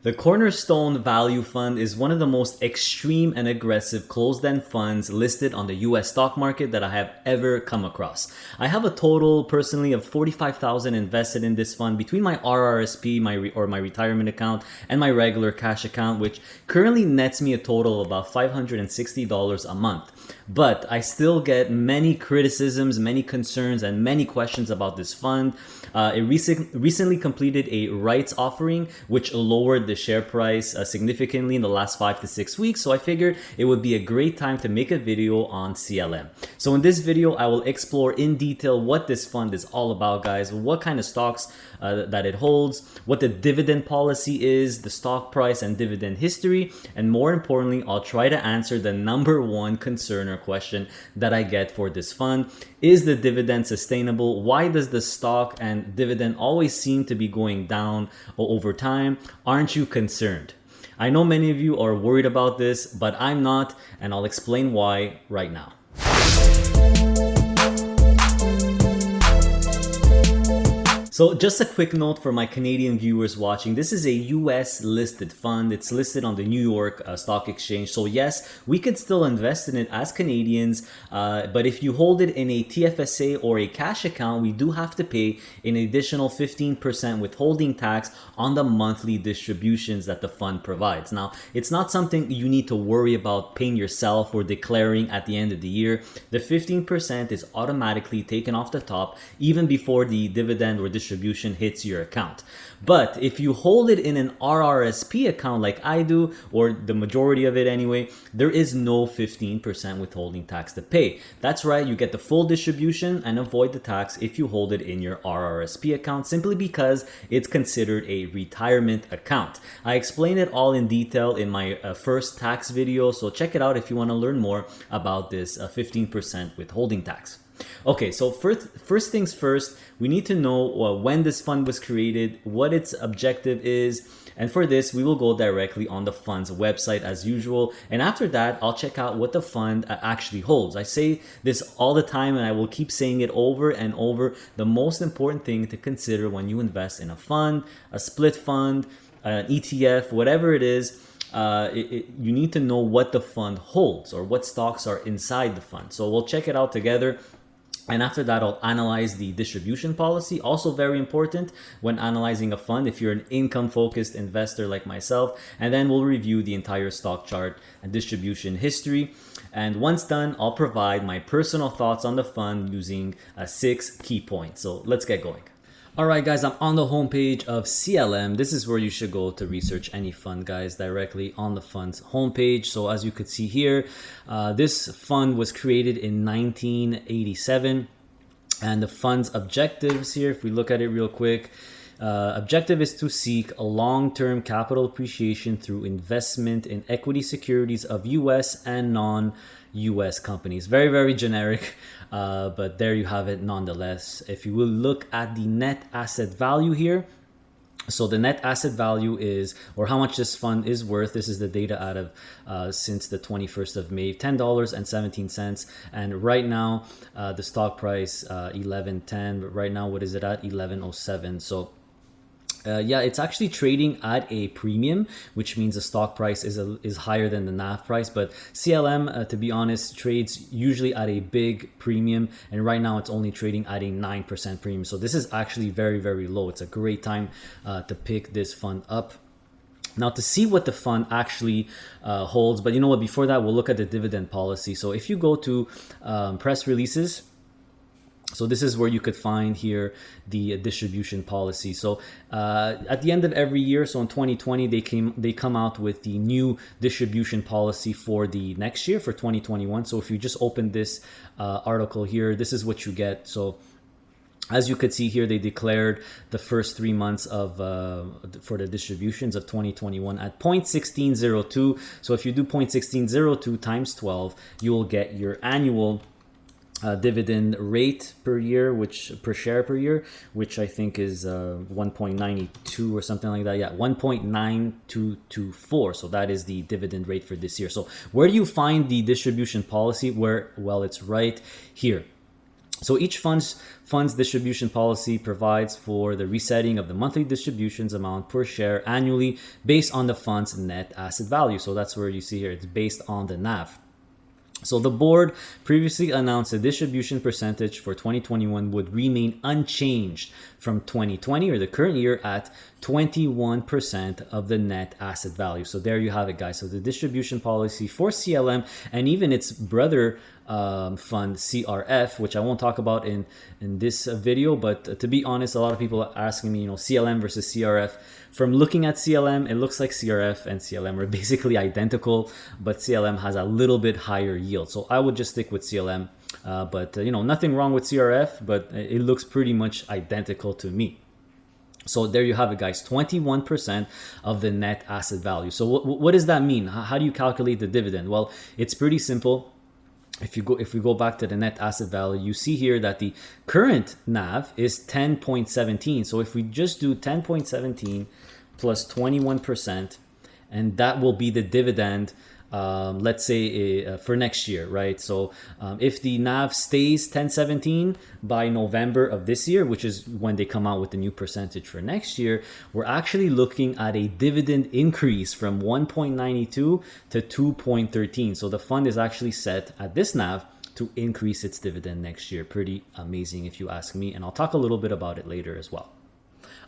The Cornerstone Value Fund is one of the most extreme and aggressive closed-end funds listed on the US stock market that I have ever come across. I have a total personally of $45,000 invested in this fund between my RRSP, my retirement account, and my regular cash account, which currently nets me a total of about $560 a month. But I still get many criticisms, many concerns, and many questions about this fund. It recently completed a rights offering, which lowered the share price significantly in the last 5 to 6 weeks. So I figured it would be a great time to make a video on CLM. So in this video, I will explore in detail what this fund is all about, guys, what kind of stocks that it holds, what the dividend policy is, the stock price and dividend history, and more importantly, I'll try to answer the number one concern or question that I get for this fund. Is the dividend sustainable? Why does the stock and dividend always seem to be going down over time? Aren't you concerned? I know many of you are worried about this, but I'm not, and I'll explain why right now. So just a quick note for my Canadian viewers watching, this is a US listed fund. It's listed on the New York Stock Exchange. So yes, we could still invest in it as Canadians, but if you hold it in a TFSA or a cash account, we do have to pay an additional 15% withholding tax on the monthly distributions that the fund provides. Now, it's not something you need to worry about paying yourself or declaring at the end of the year. The 15% is automatically taken off the top even before the dividend or distribution hits your account. But if you hold it in an RRSP account like I do, or the majority of it anyway, there is no 15% withholding tax to pay. That's right, you get the full distribution and avoid the tax if you hold it in your RRSP account, simply because it's considered a retirement account. I explain it all in detail in my first tax video, so check it out if you want to learn more about this 15% withholding tax. Okay, so first things first, we need to know when this fund was created, what its objective is, and for this, we will go directly on the fund's website as usual. And after that, I'll check out what the fund actually holds. I say this all the time, and I will keep saying it over and over. The most important thing to consider when you invest in a fund, a split fund, an ETF, whatever it is, you need to know what the fund holds or what stocks are inside the fund. So we'll check it out together. And after that, I'll analyze the distribution policy. Also very important when analyzing a fund if you're an income-focused investor like myself. And then we'll review the entire stock chart and distribution history. And once done, I'll provide my personal thoughts on the fund using 6 key points. So let's get going. All right, guys, I'm on the homepage of CLM. This is where you should go to research any fund, guys, directly on the fund's homepage. So as you could see here, this fund was created in 1987. And the fund's objectives here, if we look at it real quick, objective is to seek a long-term capital appreciation through investment in equity securities of US and non-US companies. Very, very generic, but there you have it nonetheless. If you will look at the net asset value here, so the net asset value is, or how much this fund is worth. This is the data out of since the 21st of May, $10.17. And right now, the stock price, $11.10. But right now, what is it at? $11.07. So yeah, it's actually trading at a premium, which means the stock price is higher than the NAV price. But CLM, to be honest, trades usually at a big premium, and right now it's only trading at a 9% premium. So this is actually very, very low. It's a great time to pick this fund up. Now, to see what the fund actually holds, but you know what, before that, we'll look at the dividend policy. So if you go to press releases, so this is where you could find here the distribution policy. So at the end of every year, so in 2020, they come out with the new distribution policy for the next year, for 2021. So if you just open this article here, this is what you get. So as you could see here, they declared the first 3 months of for the distributions of 2021 at 0.1602. So if you do 0.1602 times 12, you will get your annual dividend rate per year, which per share per year, which I think is 1.92 or something like that. Yeah, 1.9224. So that is the dividend rate for this year. So where do you find the distribution policy? Well, it's right here. So each fund's distribution policy provides for the resetting of the monthly distributions amount per share annually based on the fund's net asset value. So that's where you see here, it's based on the NAV. So the board previously announced the distribution percentage for 2021 would remain unchanged from 2020 or the current year at 21% of the net asset value. So there you have it, guys. So the distribution policy for CLM and even its brother fund CRF, which I won't talk about in this video, but to be honest, a lot of people are asking me, CLM versus CRF. From looking at CLM, it looks like CRF and CLM are basically identical, but CLM has a little bit higher yield. So I would just stick with CLM, but nothing wrong with CRF, but it looks pretty much identical to me. So there you have it, guys, 21% of the net asset value. So what does that mean? How do you calculate the dividend? Well, it's pretty simple. If we go back to the net asset value, you see here that the current NAV is 10.17. So if we just do 10.17 plus 21%, and that will be the dividend, let's say for next year, right? So if the NAV stays 1017 by November of this year, which is when they come out with the new percentage for next year, we're actually looking at a dividend increase from 1.92 to 2.13. So the fund is actually set at this NAV to increase its dividend next year. Pretty amazing if you ask me, and I'll talk a little bit about it later as well.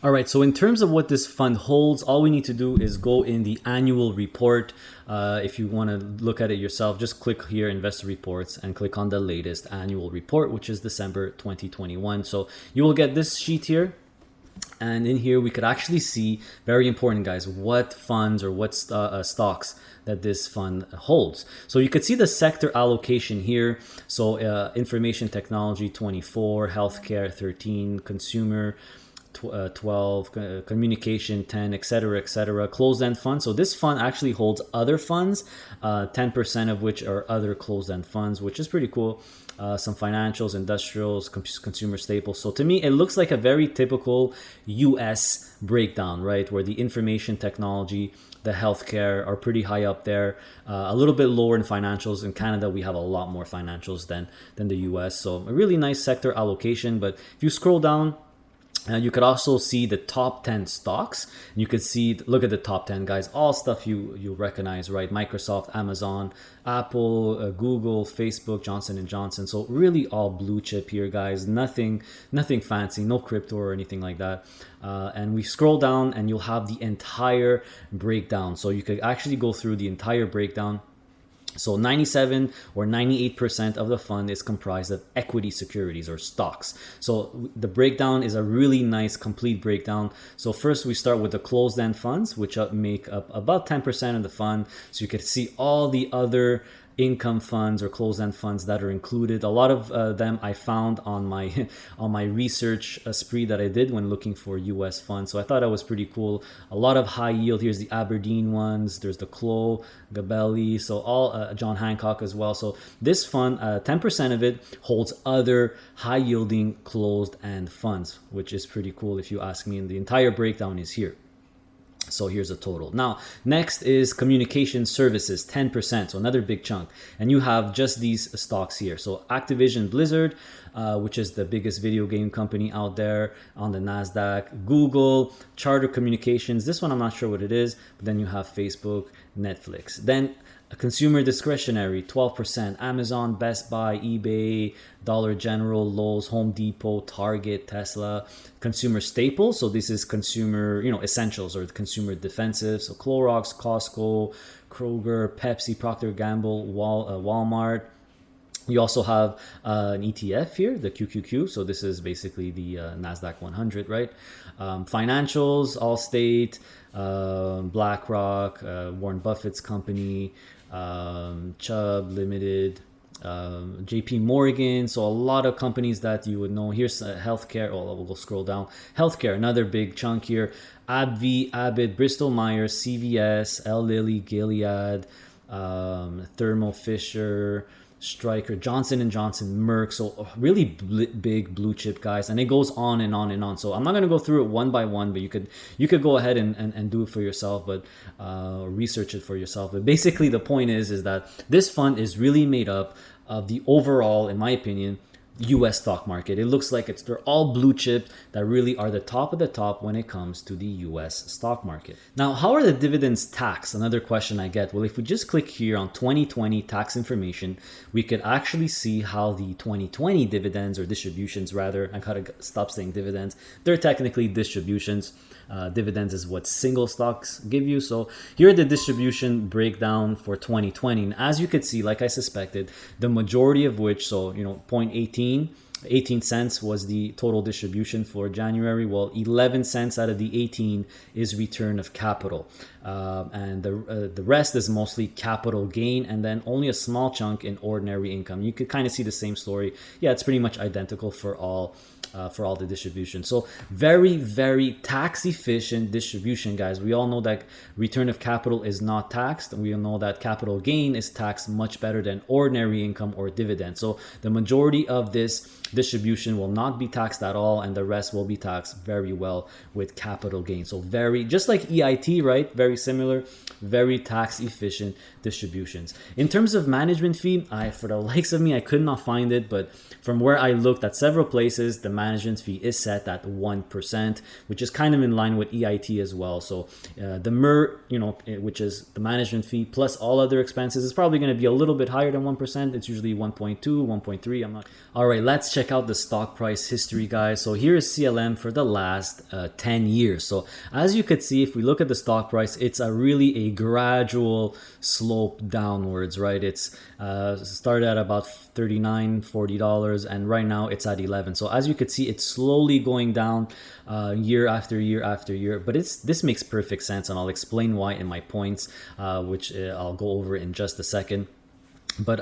All right, so in terms of what this fund holds, all we need to do is go in the annual report. If you want to look at it yourself, just click here, investor reports, and click on the latest annual report, which is December 2021. So you will get this sheet here. And in here, we could actually see, very important, guys, what funds or what stocks that this fund holds. So you could see the sector allocation here. So information technology, 24, healthcare, 13, consumer, 12, communication 10, etc., etc. Closed-end funds. So this fund actually holds other funds, 10% of which are other closed-end funds, which is pretty cool. Some financials, industrials, consumer staples. So to me, it looks like a very typical US breakdown, right? Where the information technology, the healthcare are pretty high up there, a little bit lower in financials. In Canada, we have a lot more financials than the US. So a really nice sector allocation. But if you scroll down, you could also see the top 10 stocks. You could see, look at the top 10, guys, all stuff you recognize, right? Microsoft, Amazon, Apple, Google, Facebook, Johnson & Johnson. So really all blue chip here, guys. Nothing fancy, no crypto or anything like that. And we scroll down and you'll have the entire breakdown. So you could actually go through the entire breakdown. So 97 or 98% of the fund is comprised of equity securities or stocks. So the breakdown is a really nice complete breakdown. So first we start with the closed-end funds, which make up about 10% of the fund. So you can see all the other income funds or closed-end funds that are included. A lot of them I found on my on my research spree that I did when looking for US funds. So I thought that was pretty cool. A lot of high yield. Here's the Aberdeen ones. There's the Clo, Gabelli. So all John Hancock as well. So this fund, 10% of it holds other high yielding closed-end funds, which is pretty cool if you ask me. And the entire breakdown is here. So here's a total. Now, next is communication services, 10%, so another big chunk. And you have just these stocks here. So Activision Blizzard, which is the biggest video game company out there on the NASDAQ, Google, Charter Communications. This one, I'm not sure what it is, but then you have Facebook, Netflix. Then consumer discretionary, 12%, Amazon, Best Buy, eBay, Dollar General, Lowe's, Home Depot, Target, Tesla. Consumer staples, so this is consumer, essentials or consumer defensive. So Clorox, Costco, Kroger, Pepsi, Procter & Gamble, Walmart. You also have an ETF here, the QQQ. So this is basically the NASDAQ 100, right? Financials, Allstate, BlackRock, Warren Buffett's company, Chubb Limited, JP Morgan. So a lot of companies that you would know. Here's healthcare. Oh, we'll scroll down. Healthcare, another big chunk here. AbbVie, Abbott, Bristol Myers, CVS, L. Lilly, Gilead, Thermo Fisher, Stryker, Johnson & Johnson, Merck. So really big blue chip guys, and it goes on and on and on. So I'm not going to go through it one by one, but you could go ahead and do it for yourself, but research it for yourself. But basically the point is that this fund is really made up of the overall, in my opinion, US stock market. It looks like they're all blue chip that really are the top of the top when it comes to the US stock market. Now, how are the dividends taxed? Another question I get. Well, if we just click here on 2020 tax information, we could actually see how the 2020 dividends, or distributions rather, I gotta stop saying dividends, they're technically distributions. Dividends is what single stocks give you. So here the distribution breakdown for 2020. And as you could see, like I suspected, the majority of which, so 18 cents was the total distribution for January. Well, 11 cents out of the 18 is return of capital. And the rest is mostly capital gain, and then only a small chunk in ordinary income. You could kind of see the same story. Yeah, it's pretty much identical for all the distribution. So very, very tax efficient distribution, guys. We all know that return of capital is not taxed, and we all know that capital gain is taxed much better than ordinary income or dividend. So the majority of this distribution will not be taxed at all, and the rest will be taxed very well with capital gain. So very, just like EIT, right? Very similar, very tax efficient distributions. In terms of management fee, for the likes of me, I could not find it, but from where I looked at several places, the management fee is set at 1%, which is kind of in line with EIT as well. So the MER, which is the management fee plus all other expenses, is probably going to be a little bit higher than 1%. It's usually 1.2, 1.3. I'm not. All right, let's check out the stock price history, guys. So here is CLM for the last 10 years. So as you could see, if we look at the stock price, it's really a gradual slope downwards, right? It's started at about $39, $40, and right now it's at 11. So as you could see, it's slowly going down year after year after year. But this makes perfect sense, and I'll explain why in my points, which I'll go over in just a second. But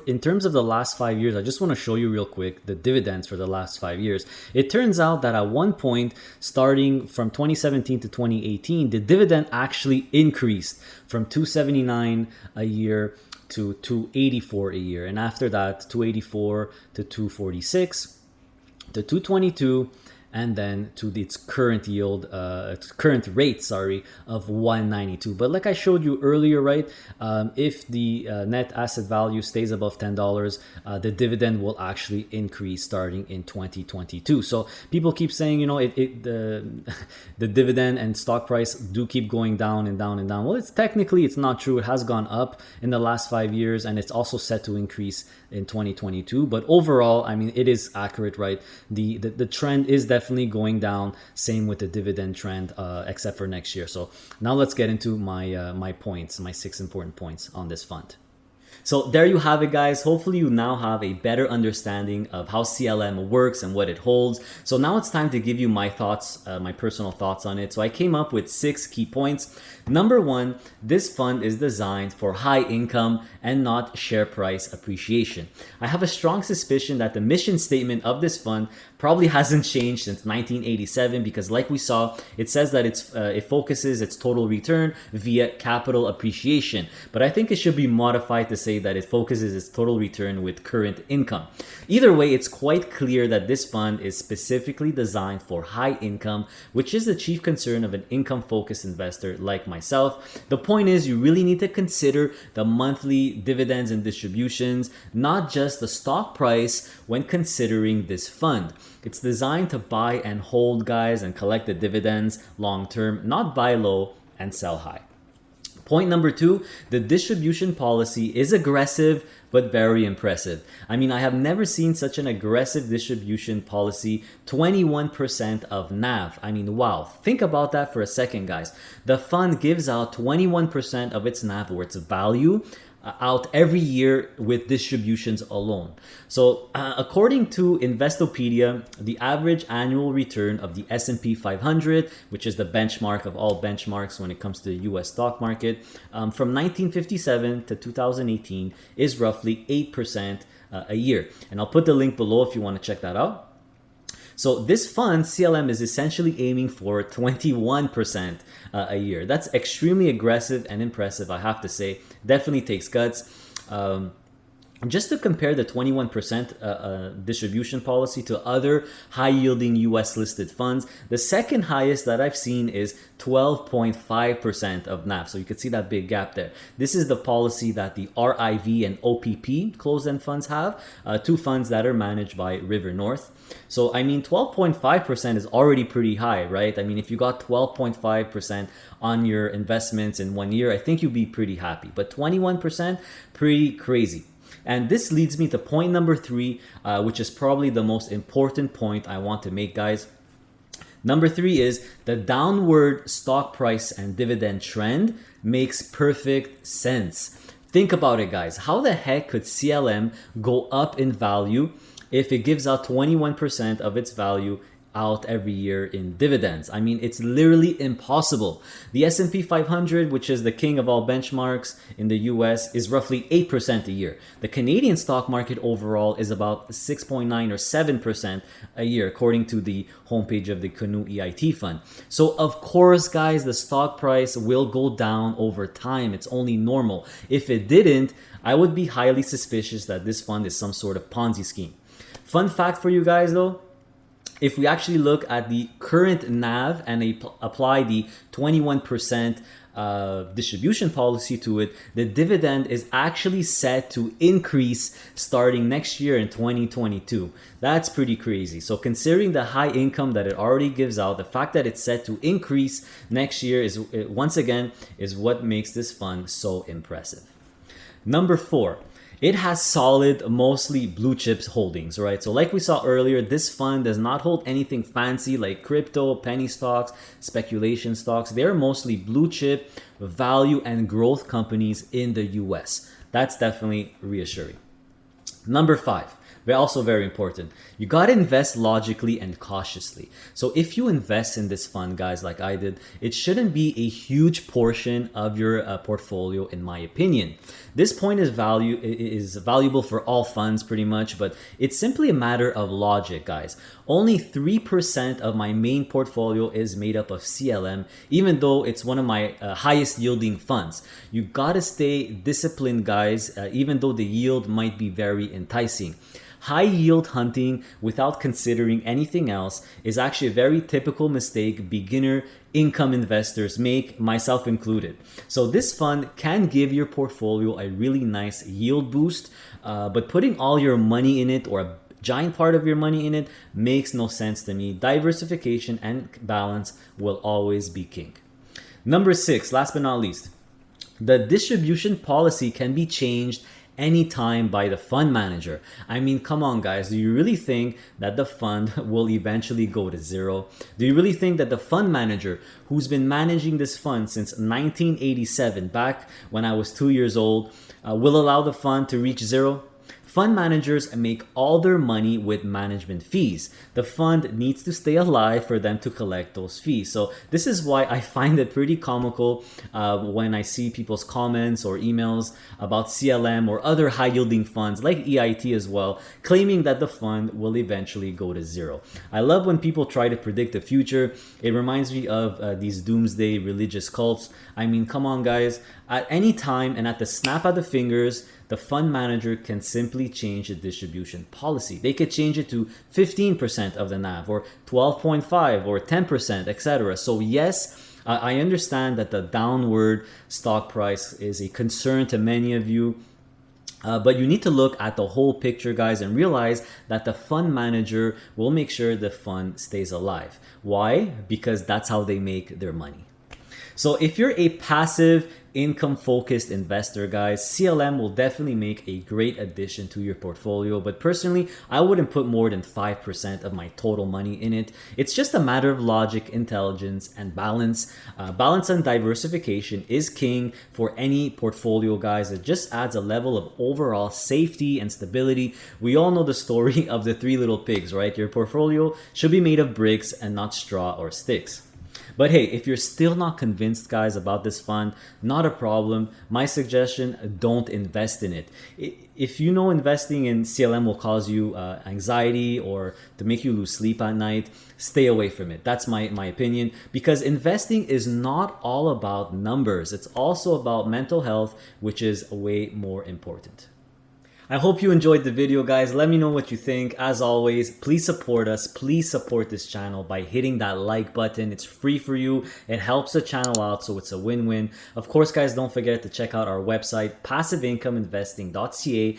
in terms of the last 5 years, I just want to show you real quick the dividends for the last 5 years. It turns out that at one point, starting from 2017 to 2018, the dividend actually increased from $2.79 a year to $2.84 a year. And after that, $2.84 to $2.46 to $2.22, and then to its current yield, current rate, of 192. But like I showed you earlier, right, if the net asset value stays above $10, the dividend will actually increase starting in 2022. So people keep saying, the dividend and stock price do keep going down and down and down. Well, it's not true. It has gone up in the last 5 years, and it's also set to increase in 2022. But overall, I mean, it is accurate, right? The trend is definitely going down. Same with the dividend trend, except for next year. So now let's get into my points, my 6 important points on this fund. So there you have it, guys. Hopefully you now have a better understanding of how CLM works and what it holds. So now it's time to give you my thoughts, my personal thoughts on it. So I came up with 6 key points. Number 1, this fund is designed for high income and not share price appreciation. I have a strong suspicion that the mission statement of this fund probably hasn't changed since 1987, because like we saw, it says that it focuses its total return via capital appreciation. But I think it should be modified to say that it focuses its total return with current income. Either way, it's quite clear that this fund is specifically designed for high income, which is the chief concern of an income-focused investor like myself. The point is, you really need to consider the monthly dividends and distributions, not just the stock price, when considering this fund. It's designed to buy and hold, guys, and collect the dividends long term, not buy low and sell high. Point number 2, the distribution policy is aggressive but very impressive. I mean, I have never seen such an aggressive distribution policy, 21% of NAV. I mean, wow, think about that for a second, guys. The fund gives out 21% of its NAV, or its value, out every year with distributions alone. So according to Investopedia, the average annual return of the S&P 500, which is the benchmark of all benchmarks when it comes to the US stock market, from 1957 to 2018 is roughly 8% a year. And I'll put the link below if you want to check that out. So this fund, CLM, is essentially aiming for 21% a year. That's extremely aggressive and impressive, I have to say. Definitely takes guts. just to compare the 21% distribution policy to other high-yielding U.S. listed funds, the second highest that I've seen is 12.5% of NAV. So you can see that big gap there. This is the policy that the RIV and OPP closed-end funds have, two funds that are managed by River North. So, I mean, 12.5% is already pretty high, right? I mean, if you got 12.5% on your investments in 1 year, I think you'd be pretty happy. But 21%, pretty crazy. And this leads me to point number 3, which is probably the most important point I want to make, guys. Number 3 is the downward stock price and dividend trend makes perfect sense. Think about it, guys. How the heck could CLM go up in value if it gives out 21% of its value out every year in dividends? I mean, it's literally impossible. The S&P 500, which is the king of all benchmarks in the US, is roughly 8% a year. The Canadian stock market overall is about 6.9 or 7% a year, according to the homepage of the Canoe EIT fund. So of course, guys, the stock price will go down over time. It's only normal. If it didn't, I would be highly suspicious that this fund is some sort of Ponzi scheme. Fun fact for you guys though, if we actually look at the current NAV and apply the 21% distribution policy to it, the dividend is actually set to increase starting next year in 2022. That's pretty crazy. So considering the high income that it already gives out, the fact that it's set to increase next year is once again is what makes this fund so impressive. Number 4. It has solid, mostly blue chips holdings, right? So like we saw earlier, this fund does not hold anything fancy like crypto, penny stocks, speculation stocks. They're mostly blue chip, value, and growth companies in the US. That's definitely reassuring. Number 5. Also very important. You got to invest logically and cautiously. So if you invest in this fund, guys, like I did, it shouldn't be a huge portion of your portfolio, in my opinion. This point is valuable for all funds pretty much, but it's simply a matter of logic, guys. Only 3% of my main portfolio is made up of CLM, even though it's one of my highest yielding funds. You got to stay disciplined, guys, even though the yield might be very enticing. High yield hunting without considering anything else is actually a very typical mistake beginner income investors make, myself included. So this fund can give your portfolio a really nice yield boost, but putting all your money in it or a giant part of your money in it makes no sense to me. Diversification and balance will always be king. Number 6, last but not least, the distribution policy can be changed anytime by the fund manager. I mean, come on, guys. Do you really think that the fund will eventually go to zero? Do you really think that the fund manager, who's been managing this fund since 1987, back when I was 2 years old, will allow the fund to reach zero? Fund managers make all their money with management fees. The fund needs to stay alive for them to collect those fees. So this is why I find it pretty comical when I see people's comments or emails about CLM or other high yielding funds like EIT as well, claiming that the fund will eventually go to zero. I love when people try to predict the future. It reminds me of these doomsday religious cults. I mean, come on, guys. At any time and at the snap of the fingers, the fund manager can simply change the distribution policy. They could change it to 15% of the NAV or 12.5 or 10%, etc. So yes, I understand that the downward stock price is a concern to many of you. But you need to look at the whole picture, guys, and realize that the fund manager will make sure the fund stays alive. Why? Because that's how they make their money. So if you're a passive income focused investor, guys, CLM will definitely make a great addition to your portfolio. But personally, I wouldn't put more than 5% of my total money in it. It's just a matter of logic, intelligence, and balance. Balance and diversification is king for any portfolio, guys. It just adds a level of overall safety and stability. We all know the story of the 3 little pigs, right? Your portfolio should be made of bricks and not straw or sticks. But hey, if you're still not convinced, guys, about this fund, not a problem. My suggestion, don't invest in it. If you know investing in CLM will cause you anxiety or to make you lose sleep at night, stay away from it. That's my opinion, because investing is not all about numbers. It's also about mental health, which is way more important. I hope you enjoyed the video, guys. Let me know what you think. As always, please support us. Please support this channel by hitting that like button. It's free for you. It helps the channel out, so it's a win-win. Of course, guys, don't forget to check out our website, passiveincomeinvesting.ca,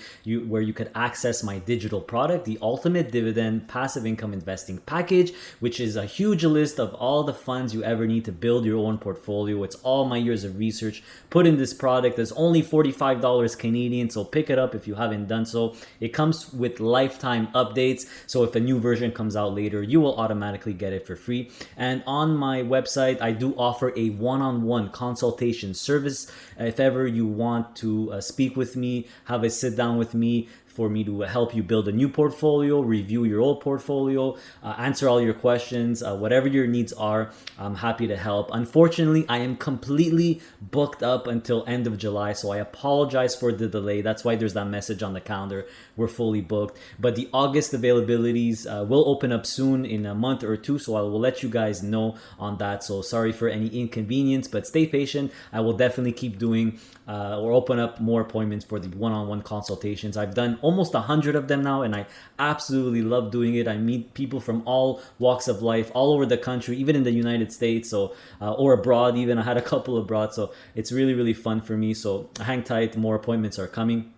where you could access my digital product, the Ultimate Dividend Passive Income Investing Package, which is a huge list of all the funds you ever need to build your own portfolio. It's all my years of research put in this product. It's only $45 Canadian, so pick it up if you haven't done so. It comes with lifetime updates, so if a new version comes out later, you will automatically get it for free. And on my website, I do offer a one-on-one consultation service. If ever you want to speak with me, have a sit down with me, for me to help you build a new portfolio, review your old portfolio, answer all your questions, whatever your needs are, I'm happy to help. Unfortunately, I am completely booked up until end of July, so I apologize for the delay. That's why there's that message on the calendar. We're fully booked. But the August availabilities will open up soon in a month or two, so I will let you guys know on that. So sorry for any inconvenience, but stay patient. I will definitely keep doing or open up more appointments for the one-on-one consultations. I've done almost 100 of them now, and I absolutely love doing it. I meet people from all walks of life, all over the country, even in the United States, so or abroad even. I had a couple abroad, so it's really, really fun for me. So hang tight, more appointments are coming.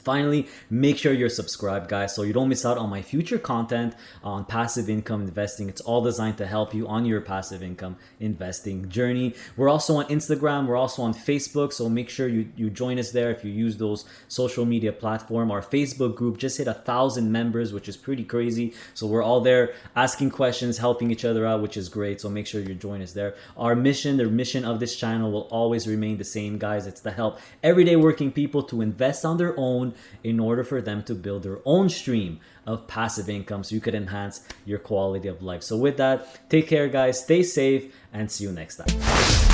Finally, make sure you're subscribed, guys, so you don't miss out on my future content on passive income investing. It's all designed to help you on your passive income investing journey. We're also on Instagram. We're also on Facebook, so make sure you join us there if you use those social media platform. Our Facebook group just hit 1,000 members, which is pretty crazy. So we're all there asking questions, helping each other out, which is great. So make sure you join us there. Our mission, the mission of this channel will always remain the same, guys. It's to help everyday working people to invest on their own in order for them to build their own stream of passive income so you could enhance your quality of life. So with that, take care, guys, stay safe, and see you next time.